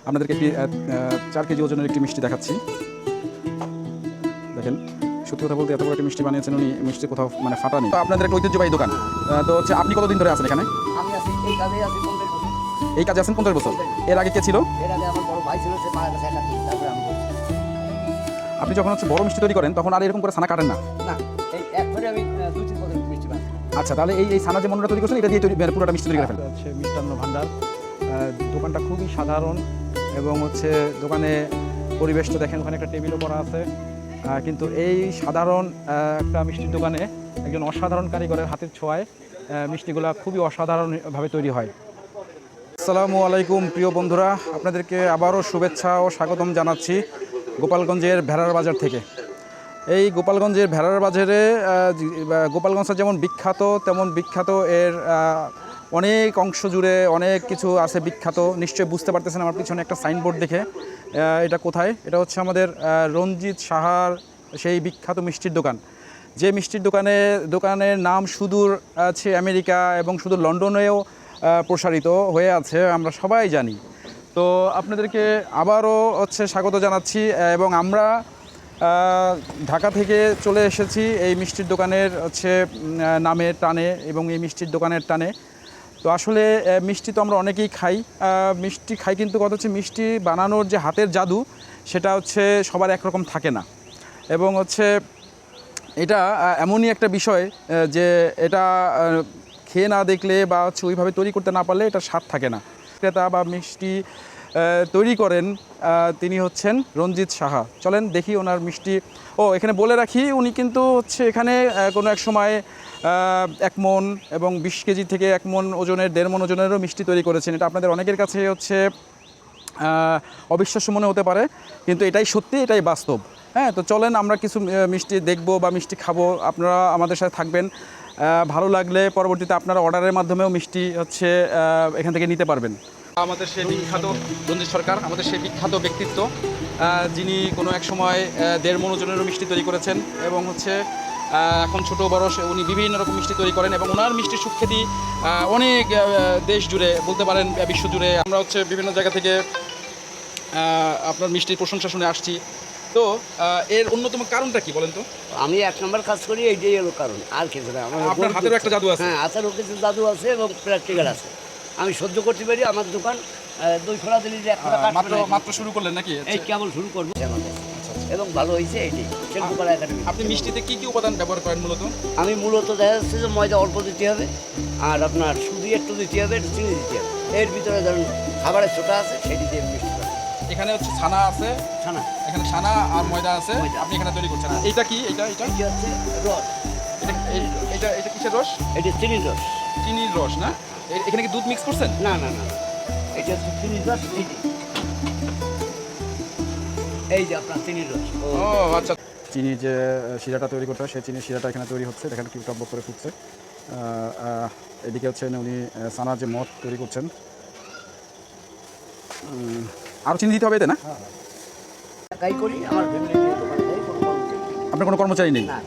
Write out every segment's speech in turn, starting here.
আপনাদেরকে একটি 4 কেজি ওজনের একটি মিষ্টি দেখাচ্ছি। দেখেন, সত্যি কথা বলতে এত বড় একটা মিষ্টি বানিয়েছেন উনি, মিষ্টি কোথাও মানে ফাটা নেই। তো আপনাদের একটা ঐতিহ্যবাহী দোকান, তো হচ্ছে আপনি কতদিন ধরে আছেন এখানে? আমি আছি এই কাজে আছি 50 বছর। এই কাজে আছেন 50 বছর। এর আগে কে ছিল? এর আগে আমার বড় ভাই ছিল, সে মারা গেছে 71, তারপরে আমি করছি। আপনি যখন হচ্ছে বড় মিষ্টি তৈরি করেন তখন আর এরকম করে ছানা কাটেন না? না, এই একবারে আমি 2-3 বছর মিষ্টি বানাই। আচ্ছা, তাহলে এই ছানা যে মন্ডটা তৈরি করছেন এটা দিয়ে তৈরি পুরোটা মিষ্টি তৈরি করে ফেলেন? হচ্ছে মিষ্টান্ন ভাণ্ডার। দোকানটা খুবই সাধারণ এবং হচ্ছে দোকানে পরিবেশটা দেখেন, ওখানে একটা টেবিলও করা আছে। কিন্তু এই সাধারণ একটা মিষ্টির দোকানে একজন অসাধারণ কারিগরের হাতের ছোঁয়ায় মিষ্টিগুলা খুবই অসাধারণভাবে তৈরি হয়। আসসালামু আলাইকুম প্রিয় বন্ধুরা, আপনাদেরকে আবারও শুভেচ্ছা ও স্বাগতম জানাচ্ছি গোপালগঞ্জের ভেড়ার বাজার থেকে। এই গোপালগঞ্জের ভেড়ার বাজারে গোপালগঞ্জটা যেমন বিখ্যাত তেমন বিখ্যাত এর অনেক অংশ জুড়ে অনেক কিছু আছে বিখ্যাত। নিশ্চয়ই বুঝতে পারতেছেন আমার পিছনে একটা সাইনবোর্ড দেখে এটা কোথায়। এটা হচ্ছে আমাদের রঞ্জিত সাহার সেই বিখ্যাত মিষ্টির দোকান, যে মিষ্টির দোকানের নাম সুদূর আছে আমেরিকা এবং সুদূর লন্ডনেও প্রসারিত হয়ে আছে, আমরা সবাই জানি। তো আপনাদেরকে আবারও হচ্ছে স্বাগত জানাচ্ছি এবং আমরা ঢাকা থেকে চলে এসেছি এই মিষ্টির দোকানের হচ্ছে নামের টানে এবং এই মিষ্টির দোকানের টানে। তো আসলে মিষ্টি তো আমরা অনেকেই খাই, মিষ্টি খাই, কিন্তু কথা হচ্ছে মিষ্টি বানানোর যে হাতের জাদু সেটা হচ্ছে সবার একরকম থাকে না। এবং হচ্ছে এটা এমনই একটা বিষয় যে এটা খেয়ে না দেখলে বা হচ্ছে ওইভাবে তৈরি করতে না পারলে এটা স্বাদ থাকে না। ক্রেতা বা মিষ্টি তৈরি করেন তিনি হচ্ছেন রঞ্জিত সাহা। চলেন দেখি ওনার মিষ্টি। এখানে বলে রাখি, উনি কিন্তু হচ্ছে এখানে কোনো এক সময় 1 মণ এবং 20 কেজি থেকে 1 মণ ওজনের 1.5 মণ ওজনেরও মিষ্টি তৈরি করেছেন। এটা আপনাদের অনেকের কাছে হচ্ছে অবিশ্বাস্য মনে হতে পারে, কিন্তু এটাই সত্যি, এটাই বাস্তব। হ্যাঁ, তো চলেন আমরা কিছু মিষ্টি দেখবো বা মিষ্টি খাবো, আপনারা আমাদের সাথে থাকবেন। ভালো লাগলে পরবর্তীতে আপনারা অর্ডারের মাধ্যমেও মিষ্টি হচ্ছে এখান থেকে নিতে পারবেন। আমাদের সেই বিখ্যাত রঞ্জিত সরকার, আমাদের সেই বিখ্যাত ব্যক্তিত্ব, যিনি কোনো এক সময় 1.5 মণ ওজনেরও মিষ্টি তৈরি করেছেন এবং হচ্ছে এখন ছোটো বড়ো উনি বিভিন্ন রকম মিষ্টি তৈরি করেন এবং ওনার মিষ্টির সুখ্যাতি অনেক দেশ জুড়ে, বলতে পারেন বিশ্ব জুড়ে। আমরা হচ্ছে বিভিন্ন জায়গা থেকে আপনার মিষ্টির প্রশংসা শুনে আসছি। তো এর অন্যতম কারণটা কি বলেন তো? আমি 1 নম্বর কাজ করি, এইটাই হলো কারণ, আর কিছু না। আমার আপনার হাতেরও একটা জাদু আছে? হ্যাঁ, হাতেরও কিছু জাদু আছে এবং প্র্যাকটিক্যাল আছে। আমি সহ্য করতে পারি। আমার দোকান 2 খোলা দিলে 1 খোলা মাত্র শুরু করলেন নাকি? এই কেবল শুরু করবো আমাদের, এবং ভালো হয়েছে এইটাই শিল্পকলা একাডেমি। আপনি মিষ্টিতে কি কি উপাদান ব্যবহার করেন মূলত? আমি মূলত দেখা যাচ্ছে যে ময়দা অল্প দিতে হবে, আর আপনার সুজি একটু দিতে হবে, একটু চিনি দিতে হবে। এর ভিতরে ধরুন খাবারের ছোটা আছে, সেটি দিয়ে মিষ্টি করে। এখানে হচ্ছে ছানা আছে, ছানা, এখানে ছানা আর ময়দা আছে, ময়দা। আপনি এখানে তৈরি করছেন। এইটা কি? এটা এটি হচ্ছে রস। এটা কিসের রস? এটি চিনির রস। চিনির রস না? এখানে কি দুধ মিক্স করছেন? না না না, এটা হচ্ছে চিনির রস। এই যে আপনার চিনির রস। আচ্ছা। চিনি যে শিরাটা তৈরি করতে হয়, সেই চিনির শিরাটা এখানে তৈরি হচ্ছে। দেখেন কি টকবক করে ফুটছে। এদিকে হচ্ছে উনি ছানার যে মদ তৈরি করছেন। আরও চিনি দিতে হবে এতে না? তাই করি, আমার ফ্যামিলি নিয়ে দোকান দেয়, কোনো কর্মচারী নেই। আপনার কোনো কর্মচারী নেই? না।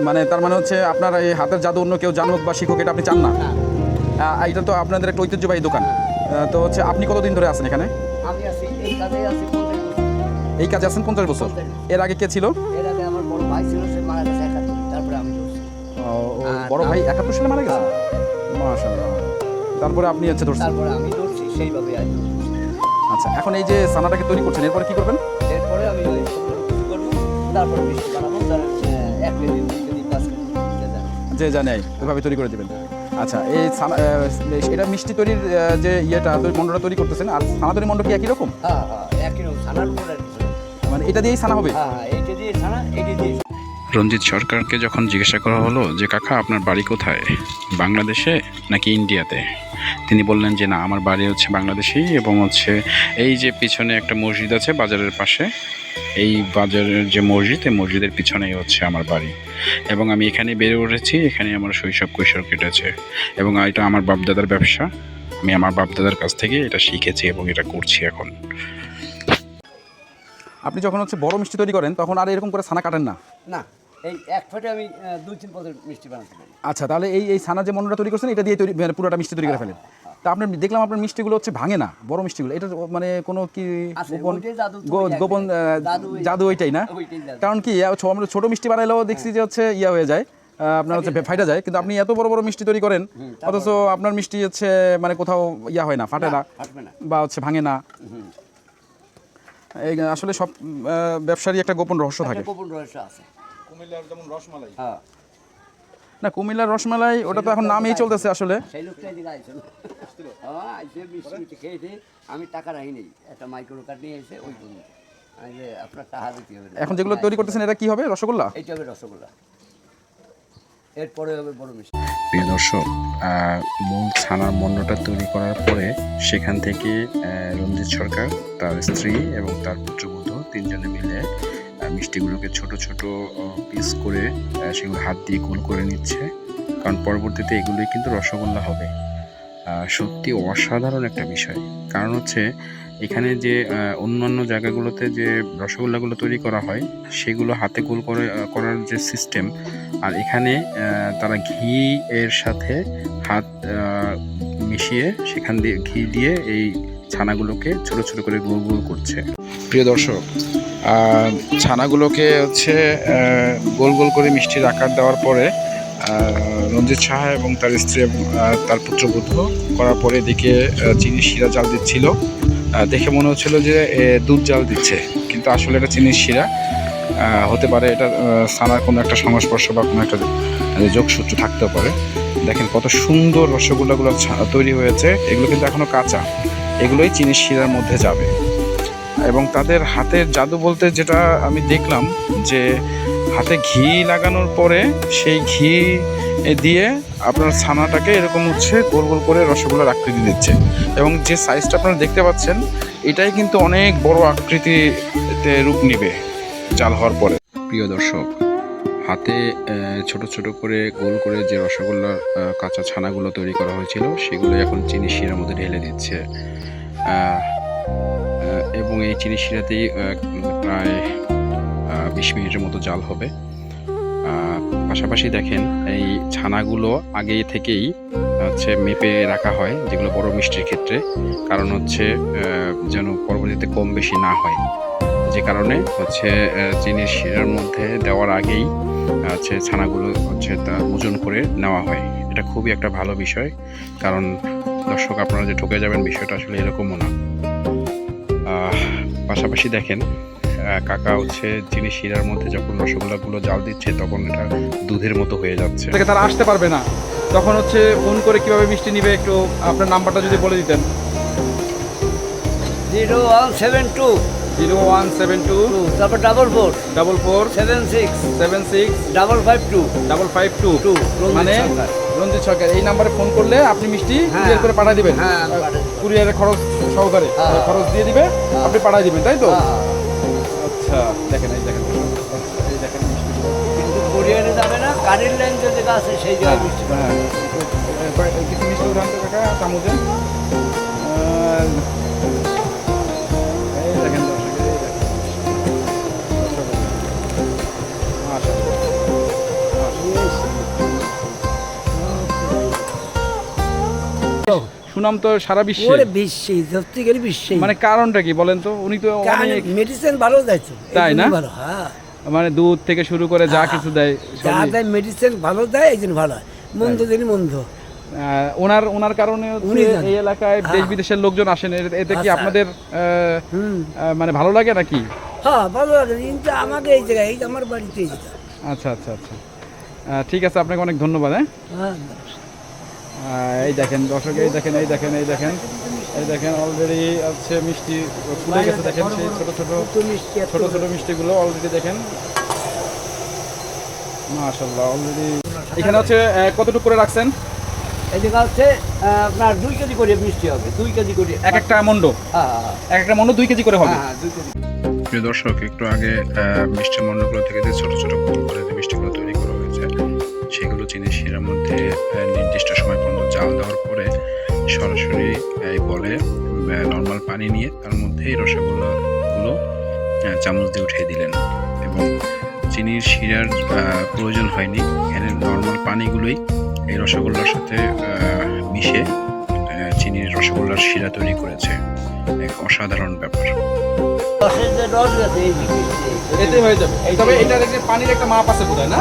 মানে তার মানে হচ্ছে আপনার এই হাতের জাদু অন্য কেউ জানুক বা শিখুক, এটা আপনি চান না? না। এটা তো আপনাদের একটা ঐতিহ্যবাহী দোকান। তো হচ্ছে আপনি কতদিন ধরে আছেন এখানে? আমি আছি এই কাজে আছি 50 বছর। এই কাজে আছেন 50 বছর। এর আগে কে ছিল? এর আগে আমার বড় ভাই ছিল, সে মারা গেছে 71, তারপরে আমি করছি। বড় ভাই 71 সালে মারা গেছে? মাশাআল্লাহ। তারপরে আপনি হচ্ছে ধরছেন? তারপরে আমি ধরছি, সেইভাবে আজ। আচ্ছা, এখন এই যে ছানাটাকে তৈরি করছেন, এরপরে কি করবেন? এরপরে আমি ওই করবো, তারপরে মিষ্টি বানাবো। তার 1 কেজি 2 কেজি 5 কেজি যে জানে ওইভাবে তৈরি করে দেবেন। আচ্ছা, এই ছানা এটা মিষ্টি তৈরির যে ইয়েটা মন্ডটা তৈরি করতেছেন, আর ছানা তৈরি মন্ড কি একই রকম? হ্যাঁ হ্যাঁ, একই রকম ছানার উপরে। মানে এটা দিয়েই ছানা হবে? হ্যাঁ, এইটা দিয়ে ছানা, এইটা দিয়ে। রঞ্জিত সরকারকে যখন জিজ্ঞাসা করা হলো যে কাকা আপনার বাড়ি কোথায়, বাংলাদেশে নাকি ইন্ডিয়াতে, তিনি বললেন যে না, আমার বাড়ি হচ্ছে বাংলাদেশেই এবং হচ্ছে এই যে পিছনে একটা মসজিদ আছে বাজারের পাশে, এই বাজারের যে মসজিদ, এই মসজিদের পিছনেই হচ্ছে আমার বাড়ি এবং আমি এখানে বেড়ে উঠেছি, এখানে আমার শৈশব কৈশোর কেটেছে এবং এটা আমার বাপদাদার ব্যবসা। আমি আমার বাপদাদার কাছ থেকে এটা শিখেছি এবং এটা করছি এখন। আপনি যখন হচ্ছে বড় মিষ্টি তৈরি করেন তখন আর এরকম করে ছানা কাটেন না? না, এই 1 ফোঁটা আমি 2-3 বছর মিষ্টি বানাতে পারি। আচ্ছা, তাহলে এই ছানা যে মন্ডটা তৈরি করছেন এটা দিয়ে পুরোটা মিষ্টি তৈরি করে ফেলেন? তা আপনার দেখলাম আপনার মিষ্টিগুলো হচ্ছে ভাঙে না, বড় মিষ্টিগুলো, এটা মানে কোনো কি আছে, গোপন ওইটাই জাদু, গোপন জাদু ওইটাই না? ওইটাই জাদু। কারণ কি আমরা ছোট মিষ্টি বানাইলেও দেখছি যে হচ্ছে ইয়া হয়ে যায়, আপনার হচ্ছে ফাইটা যায়, কিন্তু আপনি এত বড় বড় মিষ্টি তৈরি করেন অথচ আপনার মিষ্টি হচ্ছে মানে কোথাও ইয়া হয় না, ফাটে না ফাটবে না। বা হচ্ছে ভাঙে না। এই আসলে সব ব্যবসারই একটা গোপন রহস্য থাকে। একটা গোপন রহস্য আছে। কুমিল্লার যেমন রসমালাই, হ্যাঁ, না কুমিল্লার রসমালাই ওটা তো এখন নামেই চলতেছে আসলে। সেই লোকটা এদিকে আইছিল। হ্যাঁ, আইসে মিষ্টি খেয়েছে, আমি টাকা রাখি নেই, একটা মাইক্রো কার্ড নিয়ে এসে ওই জন্য আমি যে আপনার টাকা দিতে হবে না। এখন যেগুলো তৈরি করতেছেন এটা কি হবে, রসগোল্লা? এইটা হবে রসগোল্লা, এরপরে হবে বড় মিষ্টি। প্রিয় দর্শক, মূল ছানার মণ্ডটা তৈরি করার পরে সেখান থেকে রঞ্জিত সরকার, তার স্ত্রী এবং তার পুত্রবধূ তিনজনে মিলে মিষ্টিগুলোকে ছোট ছোট পিস করে সেগুলো হাত দিয়ে গোল করে নিচ্ছে, কারণ পরবর্তীতে এগুলোই কিন্তু রসগোল্লা হবে। সত্যি অসাধারণ একটা বিষয়, কারণ হচ্ছে এখানে যে অন্যান্য জায়গাগুলোতে যে রসগোল্লাগুলো তৈরি করা হয় সেগুলো হাতে গোল করে করার যে সিস্টেম, আর এখানে তারা ঘি এর সাথে হাত মিশিয়ে সেখান দিয়ে ঘি দিয়ে এই ছানাগুলোকে ছোট ছোট করে গোল গোল করছে। প্রিয় দর্শক, ছানাগুলোকে হচ্ছে গোল গোল করে মিষ্টির আকার দেওয়ার পরে রঞ্জিত সাহা এবং তার স্ত্রী এবং তার পুত্রবধূ করার পরে এদিকে চিনির শিরা জাল দিচ্ছিল। দেখে মনে হচ্ছিল যে দুধ জাল দিচ্ছে, কিন্তু আসলে এটা চিনির শিরা হতে পারে, এটা ছানার কোনো একটা সংস্পর্শ বা কোনো একটা যোগসূত্র থাকতেও পারে। দেখেন কত সুন্দর রসগোল্লাগুলো তৈরি হয়েছে, এগুলো কিন্তু এখনও কাঁচা, এগুলোই চিনির শিরার মধ্যে যাবে। এবং তাদের হাতের জাদু বলতে যেটা আমি দেখলাম যে হাতে ঘি লাগানোর পরে সেই ঘি দিয়ে আপনার ছানাটাকে এরকম হচ্ছে গোল গোল করে রসগোল্লার আকৃতি দিচ্ছে, এবং যে সাইজটা আপনারা দেখতে পাচ্ছেন এটাই কিন্তু অনেক বড় আকৃতিতে রূপ নেবে জাল হওয়ার পরে। প্রিয় দর্শক, হাতে ছোট ছোট করে গোল করে যে রসগোল্লার কাঁচা ছানাগুলো তৈরি করা হয়েছিল সেগুলো এখন চিনি শিরার মধ্যে ঢেলে দিচ্ছে, এবং এই চিনি শিরাতেই প্রায় 20 মিনিটের মতো জাল হবে। পাশাপাশি দেখেন এই ছানাগুলো আগে থেকেই হচ্ছে মেপে রাখা হয়, যেগুলো বড় মিষ্টির ক্ষেত্রে, কারণ হচ্ছে যেন পরবর্তীতে কম বেশি না হয়, যে কারণে হচ্ছে চিনির শিরার মধ্যে দেওয়ার আগেই হচ্ছে ছানাগুলো হচ্ছে তা ওজন করে নেওয়া হয়। এটা খুবই একটা ভালো বিষয়, কারণ দর্শক আপনারা যে ঠকে যাবেন বিষয়টা আসলে এরকমও না। পাশাপাশি দেখেন কাকা হচ্ছে চিনি শিরার মধ্যে যখন রসগোল্লাগুলো জাল দিচ্ছে তখন এটা দুধের মতো হয়ে যাচ্ছে। তারা আসতে পারবে না, তখন হচ্ছে ফোন করে কিভাবে মিষ্টি নিবে একটু আপনার নাম্বারটা যদি বলে দিতেন। 0172 0172 তারপর 44 44 76 76 552 552, মানে রঞ্জিত সরকার। এই নাম্বারে ফোন করলে আপনি মিষ্টি কুরিয়ার করে পাঠিয়ে দিবেন, হ্যাঁ, আমি পাঠিয়ে দেব। কুরিয়ারের খরচ সহকারে হ্যাঁ। খরচ দিয়ে দিবে, আপনি পাঠিয়ে দিবেন, তাই তো? হ্যাঁ, আচ্ছা, দেখেন এই দেখেন এই দেখেন মিষ্টিগুলো। কিন্তু কোরিয়ানে যাবে না, গাড়ির লাইন যে জায়গা আছে সেই জায়গায় মিষ্টি পাবে। হ্যাঁ, কিছু মিষ্টি উঠান তো কাকা চামচে। এই দেখেন দর্শক, এই দেখেন সুনাম তো সারা বিশ্বে, ওরে বিশ্বে সত্যিকারই বিশ্বে মানে কারণটা কি বলেন তো? উনি তো অনেক মেডিসিন ভালো যাচ্ছে তাই না? ভালো, হ্যাঁ, মানে দুধ থেকে শুরু করে যা কিছু দেয় যা সবই। দেয় মেডিসিন ভালো দেয় এই জন্য ভালো হয়, মন্দ দিনই মন্দ। ওনার কারণে হচ্ছে উনি জানেন। এই এলাকায় দেশ হ্যাঁ। বিদেশের লোকজন আসেন, এতে কি আচ্ছা। আপনাদের হুম, মানে ভালো লাগে নাকি? হ্যাঁ ভালো লাগে, কিন্তু আমাকে এই জায়গায়, এই যে আমার বাড়িতে এই জায়গা। আচ্ছা আচ্ছা আচ্ছা, ঠিক আছে, আপনাকে অনেক ধন্যবাদ। হ্যাঁ, এই দেখেন দর্শক, এই দেখেন এই দেখেন এই দেখেন এই দেখেন অলরেডি হচ্ছে মিষ্টি ফুলে গেছে, দেখেন সেই ছোট ছোট দুটো মিষ্টি এত ছোট ছোট মিষ্টিগুলো অলরেডি দেখেন, মাশাআল্লাহ। অলরেডি এখানে হচ্ছে কতটুকু করে রাখছেন? এই জায়গা হচ্ছে আপনার 2 কেজি করে মিষ্টি হবে, 2 কেজি করে এক একটা মন্ড, হ্যাঁ হ্যাঁ এক একটা মন্ড 2 কেজি করে হবে। হ্যাঁ 2 কেজি। প্রিয় দর্শক, একটু আগে মিষ্টি মণ্ডগুলো থেকে যে ছোট ছোট গোল করে যে মিষ্টিগুলো তৈরি করা হয়েছে সেগুলো চিনির শিরার মধ্যে নির্দিষ্ট সময় পর্যন্ত জাল দেওয়ার পরে সরাসরি এই বলে নর্মাল পানি নিয়ে তার মধ্যে এই রসগোল্লাগুলো চামচ দিয়ে উঠিয়ে দিলেন, এবং চিনির শিরার প্রয়োজন হয়নি, এখানে নর্মাল পানিগুলোই এই রসগোল্লার সাথে মিশে চিনি চিনির রসগোল্লার শিরা তৈরি করেছে। এক অসাধারণ ব্যাপার। রসের যে রস গেছে এই দিকে এতে হয়ে যাবে, তবে এটা দেখে পানির একটা মাপ আছে বোধহয় না?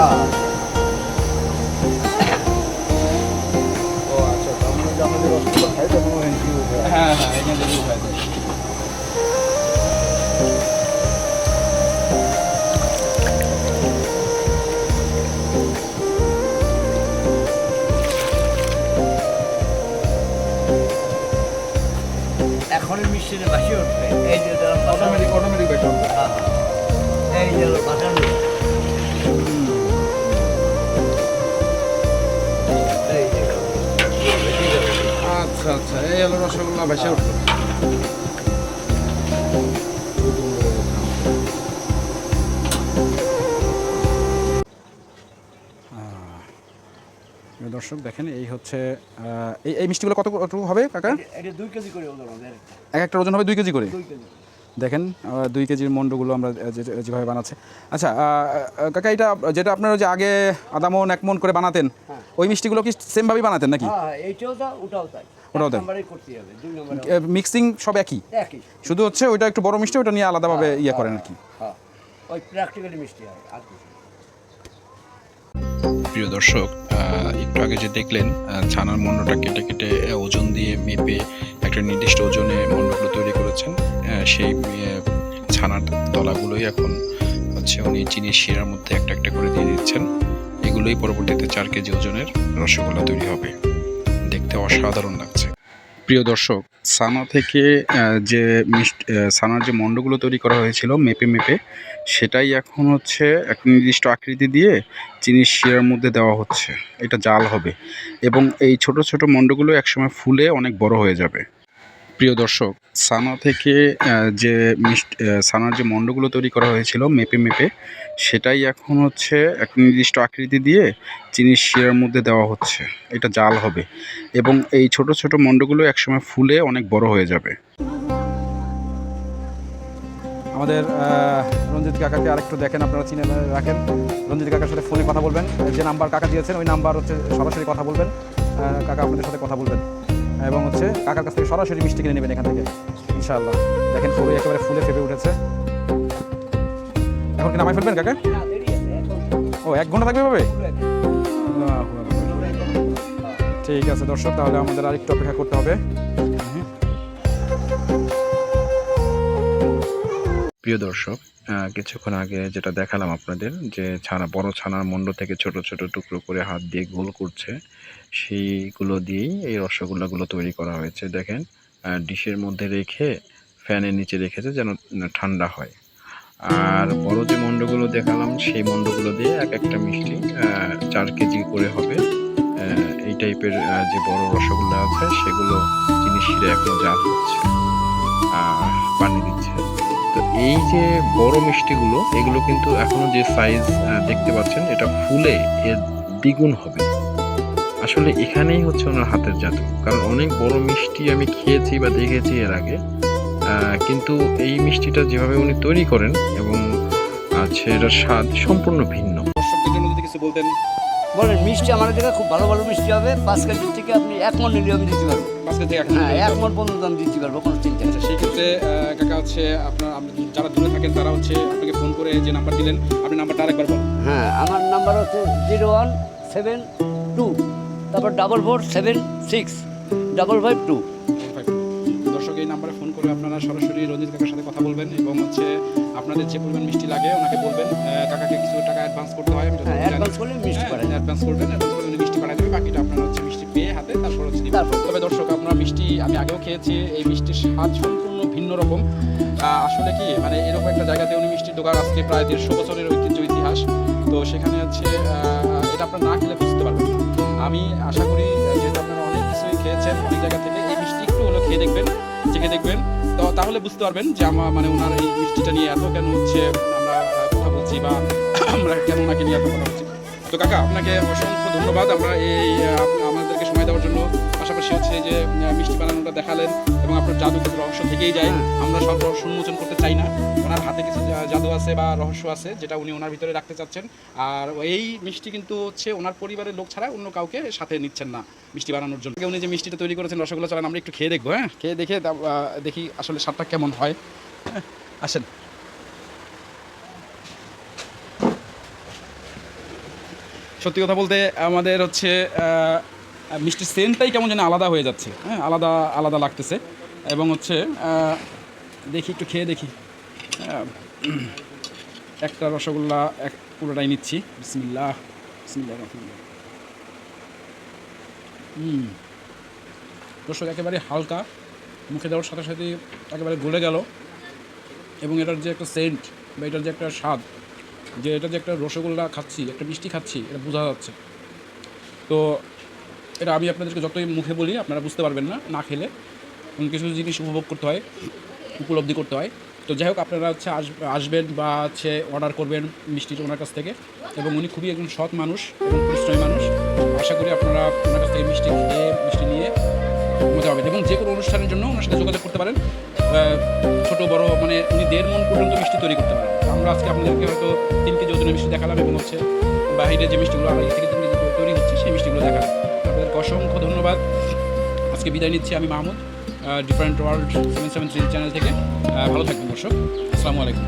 ও আচ্ছা, হ্যাঁ হ্যাঁ, এখানে দেখি উঠায় দেয়। এখনই মিষ্টিটা বাসি উঠবে। এই যে অটোমেটিক বেটার হবে। এই যে বাটানো আচ্ছা আচ্ছা, এই হলো রসগোল্লা ভেসে উঠলো। দর্শক দেখেন, এই হচ্ছে এই মিষ্টিগুলো কত হবে কাকা? এটা 2 কেজি করে ওজন হবে। এক একটা ওজন হবে 2 কেজি করে। 2 কেজি। দেখেন 2 কেজির মন্ডগুলো আমরা যেভাবে বানাচ্ছে। আচ্ছা কাকা, এটা যেটা আপনারা যে আগে আধা মন 1 মন করে বানাতেন, ওই মিষ্টিগুলো কি সেমভাবেই বানাতেন নাকি? হ্যাঁ, এইটাও তা ওটাও তাই। ওটাও তাই? নাম্বারই করতে হবে, 2 নাম্বার মিক্সিং সব একই, একই। শুধু হচ্ছে ওইটা একটু বড় মিষ্টি, ওটা নিয়ে আলাদাভাবে ইয়ে করেন আর কি। হ্যাঁ, ওই প্র্যাকটিক্যালি মিষ্টি হয় আর কি। প্রিয় দর্শক, একটু আগে যে দেখলেন ছানার মণ্ডটা কেটে কেটে ওজন দিয়ে মেপে একটা নির্দিষ্ট ওজনে মণ্ডগুলো তৈরি করেছেন, সেই ছানার তলাগুলোই এখন হচ্ছে উনি চিনির শিরার মধ্যে একটা একটা করে দিয়ে দিচ্ছেন। এগুলোই পরবর্তীতে 4 কেজি ওজনের রসগোল্লা তৈরি হবে। দেখতে অসাধারণ লাগছে। প্রিয় দর্শক, ছানা থেকে যে ছানার যে মণ্ডগুলো তৈরি করা হয়েছিল মেপে মেপে, সেটাই এখন হচ্ছে এক নির্দিষ্ট আকৃতি দিয়ে চিনির শিরার মধ্যে দেওয়া হচ্ছে। এটা জাল হবে এবং এই ছোট ছোট মণ্ডগুলো একসময় ফুলে অনেক বড় হয়ে যাবে। প্রিয় দর্শক, ছানা থেকে যে ছানার যে মণ্ডগুলো তৈরি করা হয়েছিল মেপে মেপে, সেটাই এখন হচ্ছে এক নির্দিষ্ট আকৃতি দিয়ে চিনির শিরার মধ্যে দেওয়া হচ্ছে। এটা জাল হবে এবং এই ছোট ছোট মণ্ডগুলো একসময় ফুলে অনেক বড় হয়ে যাবে। আমাদের রঞ্জিত কাকাকে আরেকটু দেখেন, আপনারা চিনে রাখেন। রঞ্জিত কাকার সাথে ফোনে কথা বলবেন, যে নাম্বার কাকা দিয়েছেন ওই নাম্বার হচ্ছে সরাসরি কথা বলবেন, কাকা আপনাদের সাথে কথা বলবেন এবং হচ্ছে কাকার কাছ থেকে সরাসরি মিষ্টি কিনে নেবেন এখান থেকে ইনশাআল্লাহ। দেখেন পুরোই একেবারে ফুলে ফেপে উঠেছে। এখন কি নামাই ফেলবেন কাকা? না, দেরি আছে এখন। ও 1 ঘন্টা থাকবে এভাবে? ঠিক আছে দর্শক, তাহলে আমাদের আরেকটু অপেক্ষা করতে হবে। প্রিয় দর্শক, কিছুক্ষণ আগে যেটা দেখালাম আপনাদের, যে বড় ছানার মণ্ড থেকে ছোট ছোট টুকরো করে হাত দিয়ে গোল করছে, সেইগুলো দিয়েই এই রসগোল্লাগুলো তৈরি করা হয়েছে। দেখেন, ডিশের মধ্যে রেখে ফ্যানের নিচে রেখেছে যেন ঠান্ডা হয়। আর বড় যে মণ্ডগুলো দেখালাম, সেই মণ্ডগুলো দিয়ে এক একটা মিষ্টি 4 কেজি করে হবে। এই টাইপের যে বড় রসগোল্লা আছে, সেগুলো চিনির শিরা এখনো জাল হচ্ছে, পানি দিচ্ছে। তো এই যে বড় মিষ্টিগুলো, এগুলো কিন্তু এখনো যে সাইজ দেখতে পাচ্ছেন, এটা ফুলে এর দ্বিগুণ হবে। আসলে এখানেই হচ্ছে ওনার হাতের জাদু, কারণ অনেক বড় মিষ্টি আমি খেয়েছি বা দেখেছি এর আগে, কিন্তু এই মিষ্টিটা যেভাবে উনি তৈরি করেন এবং এটার স্বাদ সম্পূর্ণ ভিন্ন। দর্শকদের জন্য যদি কিছু বলতেন। বলেন, মিষ্টি আমাদের জায়গায় খুব ভালো ভালো মিষ্টি হবে। 5 কেজির থেকে আপনি 1 মণ নিলেও আমি দিতে পারবো। 5 কেজি হ্যাঁ, 1 মণ পর্যন্ত আমি দিতে পারবো, কোনো চিন্তা নেই। সেই ক্ষেত্রে কাকা হচ্ছে আপনারা যারা দূরে থাকেন তারা হচ্ছে আপনাকে ফোন করে যে নাম্বার দিলেন, আপনি নাম্বারটা আরেকবার বলুন। হ্যাঁ, আমার নাম্বার হচ্ছে 01772 তারপর 4476552। দর্শক, এই নাম্বারে ফোন করে আপনারা সরাসরি রঞ্জিত কাকার সাথে কথা বলবেন এবং হচ্ছে আপনাদের যে পরিমাণ মিষ্টি লাগে ওনাকে বলবেন। কাকাকে কিছু টাকা অ্যাডভান্স করতে হয়, আমি হ্যাঁ, অ্যাডভান্স করলে মিষ্টি পাঠাই। অ্যাডভান্স করবেন, অ্যাডভান্স করে উনি মিষ্টি পাঠিয়ে দেবে, বাকিটা আপনারা হচ্ছে মিষ্টি পেয়ে হাতে তারপর হচ্ছে দিবেন। তবে দর্শক, আপনার মিষ্টি আমি আগেও খেয়েছি, এই মিষ্টির স্বাদ সম্পূর্ণ ভিন্ন রকম। আসলে কি মানে এরকম একটা জায়গাতে উনি মিষ্টির দোকান, আজকে প্রায় 150 বছরের ঐতিহ্য ইতিহাস, তো সেখানে হচ্ছে এটা আপনারা না খেলে বুঝতে পারবেন। আমি আশা করি যেহেতু আপনারা অনেক কিছুই খেয়েছেন অনেক জায়গা থেকে, এই মিষ্টি একটু হলো খেয়ে দেখবেন, চেখে দেখবেন, তো তাহলে বুঝতে পারবেন যে আমার মানে ওনার এই মিষ্টিটা নিয়ে এত কেন হচ্ছে আমরা কথা বলছি বা আমরা কেন ওনাকে নিয়ে এত কথা বলছি। তো কাকা, আপনাকে অসংখ্য ধন্যবাদ আমরা এই আমাদেরকে সময় দেওয়ার জন্য, পাশাপাশি হচ্ছে যে মিষ্টি বানানোটা দেখালেন, এবং আপনার জাদু কিছু রহস্য থেকেই যায়। আমরা সব রহস্য উন্মোচন করতে চাই না। ওনার হাতে কিছু জাদু আছে বা রহস্য আছে যেটা উনি ওনার ভিতরে রাখতে চাচ্ছেন। আর এই মিষ্টি কিন্তু হচ্ছে ওনার পরিবারের লোক ছাড়া অন্য কাউকে সাথে নিচ্ছেন না মিষ্টি বানানোর জন্য। উনি যে মিষ্টিটা তৈরি করেছেন রসগোল্লা, চলেন আমরা একটু খেয়ে দেখবো। হ্যাঁ, খেয়ে দেখে দেখি আসলে স্বাদটা কেমন হয়। হ্যাঁ, আসেন। সত্যি কথা বলতে আমাদের হচ্ছে মিষ্টির সেন্টটাই কেমন যেন আলাদা হয়ে যাচ্ছে। হ্যাঁ, আলাদা আলাদা লাগতেছে। এবং হচ্ছে দেখি একটু খেয়ে দেখি। একটা রসগোল্লা পুরোটাই নিচ্ছি। বিসমিল্লাহ, বিসমিল্লাহ রহমানির রহিম। দর্শক, একেবারে হালকা, মুখে দেওয়ার সাথে সাথে একেবারে গলে গেল। এবং এটার যে একটা সেন্ট বা এটার যে একটা স্বাদ, যে এটা যে একটা রসগোল্লা খাচ্ছি, একটা মিষ্টি খাচ্ছি, এটা বোঝা যাচ্ছে। তো এটা আমি আপনাদেরকে যতই মুখে বলি আপনারা বুঝতে পারবেন না, না খেলে। কিছু জিনিস উপভোগ করতে হয়, উপলব্ধি করতে হয়। তো যাই হোক, আপনারা হচ্ছে আসবেন বা হচ্ছে অর্ডার করবেন মিষ্টিটা ওনার কাছ থেকে। এবং উনি খুবই একজন সৎ মানুষ এবং পরিশ্রমী মানুষ। আশা করি আপনারা ওনার কাছ থেকে মিষ্টি খেয়ে, মিষ্টি নিয়ে মজা হবেন। এবং যে কোনো অনুষ্ঠানের জন্য ওনার সাথে যোগাযোগ করতে পারেন। ছোটো বড়ো মানে উনি 1.5 মণ পর্যন্ত মিষ্টি তৈরি করতে পারেন। আমরা আজকে আপনাদেরকে হয়তো 3 কেজি ওজনের মিষ্টি দেখালাম এবং হচ্ছে বাইরে যে মিষ্টিগুলো 2.5 থেকে 3 কেজি তৈরি হচ্ছে সেই মিষ্টিগুলো দেখালাম। আপনাদেরকে অসংখ্য ধন্যবাদ। আজকে বিদায় নিচ্ছি আমি মাহমুদ, ডিফারেন্ট ওয়ার্ল্ড 773 চ্যানেল থেকে। ভালো থাকবেন দর্শক। আসসালামু আলাইকুম।